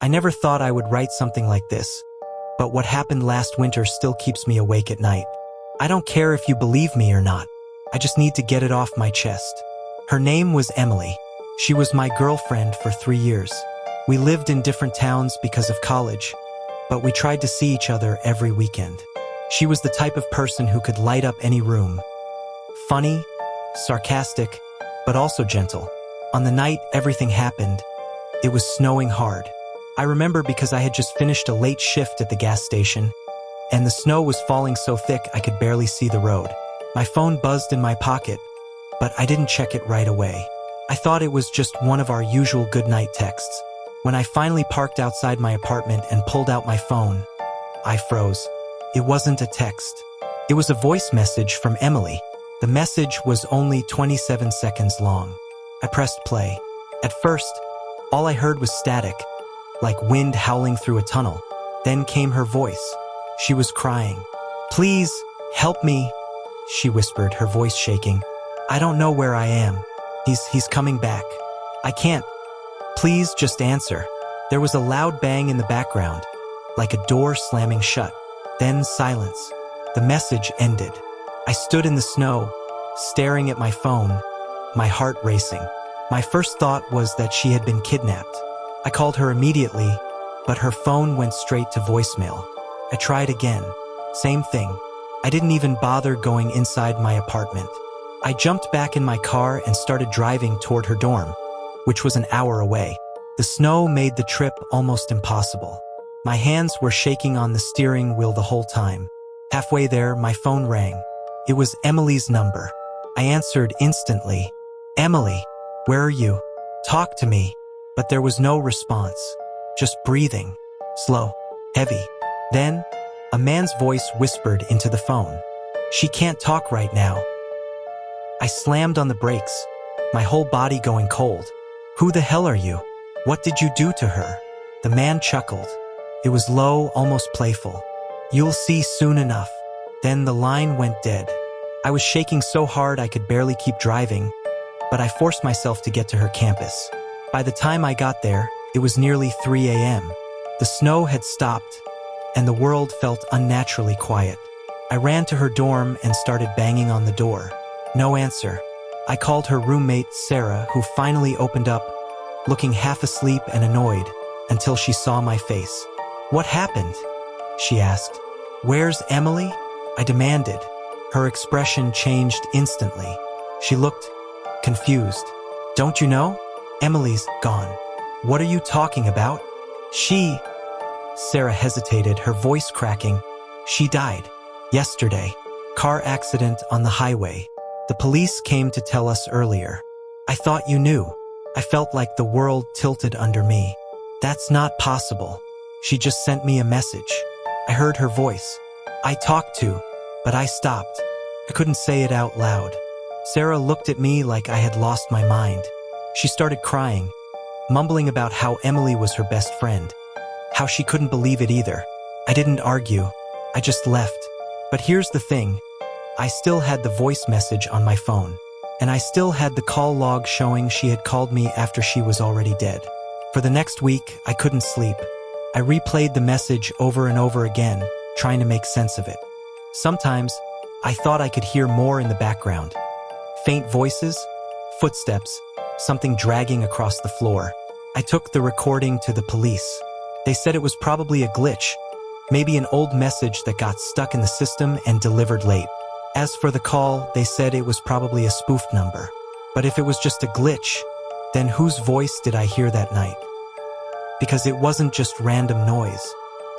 I never thought I would write something like this, but what happened last winter still keeps me awake at night. I don't care if you believe me or not. I just need to get it off my chest. Her name was Emily. She was my girlfriend for 3 years. We lived in different towns because of college, but we tried to see each other every weekend. She was the type of person who could light up any room. Funny, sarcastic, but also gentle. On the night everything happened, it was snowing hard. I remember because I had just finished a late shift at the gas station, and the snow was falling so thick I could barely see the road. My phone buzzed in my pocket, but I didn't check it right away. I thought it was just one of our usual goodnight texts. When I finally parked outside my apartment and pulled out my phone, I froze. It wasn't a text. It was a voice message from Emily. The message was only 27 seconds long. I pressed play. At first, all I heard was static, like wind howling through a tunnel. Then came her voice. She was crying. "Please, help me," she whispered, her voice shaking. "I don't know where I am. He's coming back. I can't. Please just answer." There was a loud bang in the background, like a door slamming shut. Then silence. The message ended. I stood in the snow, staring at my phone, my heart racing. My first thought was that she had been kidnapped. I called her immediately, but her phone went straight to voicemail. I tried again. Same thing. I didn't even bother going inside my apartment. I jumped back in my car and started driving toward her dorm, which was an hour away. The snow made the trip almost impossible. My hands were shaking on the steering wheel the whole time. Halfway there, my phone rang. It was Emily's number. I answered instantly. "Emily, where are you? Talk to me." But there was no response, just breathing, slow, heavy. Then, a man's voice whispered into the phone. "She can't talk right now." I slammed on the brakes, my whole body going cold. "Who the hell are you? What did you do to her?" The man chuckled. It was low, almost playful. "You'll see soon enough." Then the line went dead. I was shaking so hard I could barely keep driving, but I forced myself to get to her campus. By the time I got there, it was nearly 3 a.m. The snow had stopped, and the world felt unnaturally quiet. I ran to her dorm and started banging on the door. No answer. I called her roommate, Sarah, who finally opened up, looking half asleep and annoyed, until she saw my face. "What happened?" she asked. "Where's Emily?" I demanded. Her expression changed instantly. She looked confused. "Don't you know? Emily's gone." "What are you talking about?" Sarah hesitated, her voice cracking. "She died. Yesterday. Car accident on the highway. The police came to tell us earlier." "I thought you knew." I felt like the world tilted under me. "That's not possible. She just sent me a message." I heard her voice. "I talked to," but I stopped. I couldn't say it out loud. Sarah looked at me like I had lost my mind. She started crying, mumbling about how Emily was her best friend, how she couldn't believe it either. I didn't argue. I just left. But here's the thing. I still had the voice message on my phone, and I still had the call log showing she had called me after she was already dead. For the next week, I couldn't sleep. I replayed the message over and over again, trying to make sense of it. Sometimes, I thought I could hear more in the background. Faint voices, footsteps, something dragging across the floor. I took the recording to the police. They said it was probably a glitch, maybe an old message that got stuck in the system and delivered late. As for the call, they said it was probably a spoofed number. But if it was just a glitch, then whose voice did I hear that night? Because it wasn't just random noise.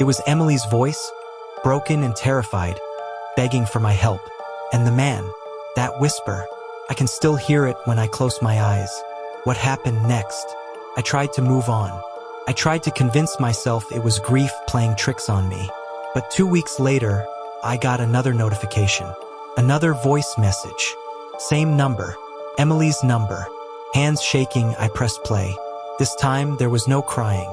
It was Emily's voice, broken and terrified, begging for my help. And the man, that whisper, I can still hear it when I close my eyes. What happened next? I tried to move on. I tried to convince myself it was grief playing tricks on me. But 2 weeks later, I got another notification. Another voice message. Same number. Emily's number. Hands shaking, I pressed play. This time, there was no crying,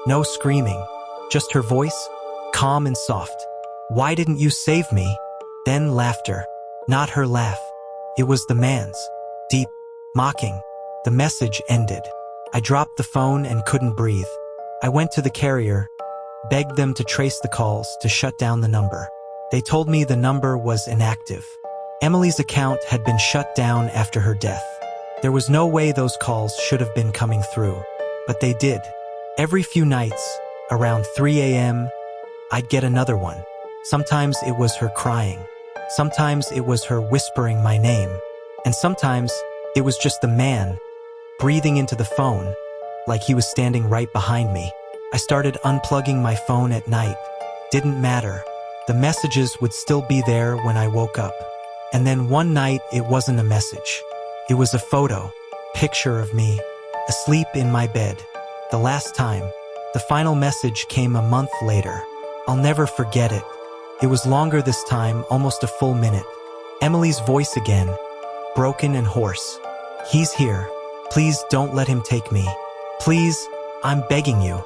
no screaming, just her voice, calm and soft. "Why didn't you save me?" Then laughter. Not her laugh. It was the man's. Deep, mocking. The message ended. I dropped the phone and couldn't breathe. I went to the carrier, begged them to trace the calls to shut down the number. They told me the number was inactive. Emily's account had been shut down after her death. There was no way those calls should have been coming through, but they did. Every few nights, around 3 a.m., I'd get another one. Sometimes it was her crying. Sometimes it was her whispering my name. And sometimes it was just the man breathing into the phone, like he was standing right behind me. I started unplugging my phone at night. Didn't matter. The messages would still be there when I woke up. And then one night, it wasn't a message. It was a picture of me, asleep in my bed. The last time. The final message came a month later. I'll never forget it. It was longer this time, almost a full minute. Emily's voice again, broken and hoarse. He's here. Please don't let him take me. Please, I'm begging you.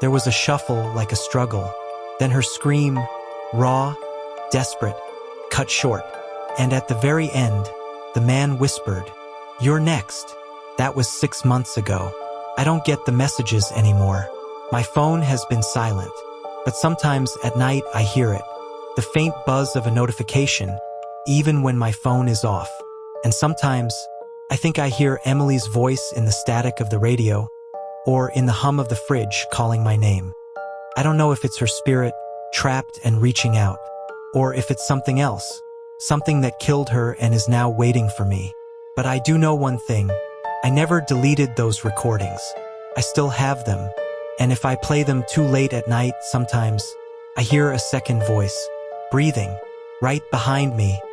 There was a shuffle like a struggle. Then her scream, raw, desperate, cut short. And at the very end, the man whispered, "You're next." That was 6 months ago. I don't get the messages anymore. My phone has been silent, but sometimes at night I hear it. The faint buzz of a notification, even when my phone is off. And sometimes I think I hear Emily's voice in the static of the radio or in the hum of the fridge calling my name. I don't know if it's her spirit, trapped and reaching out, or if it's something else, something that killed her and is now waiting for me. But I do know one thing. I never deleted those recordings. I still have them. And if I play them too late at night, sometimes I hear a second voice, breathing, right behind me,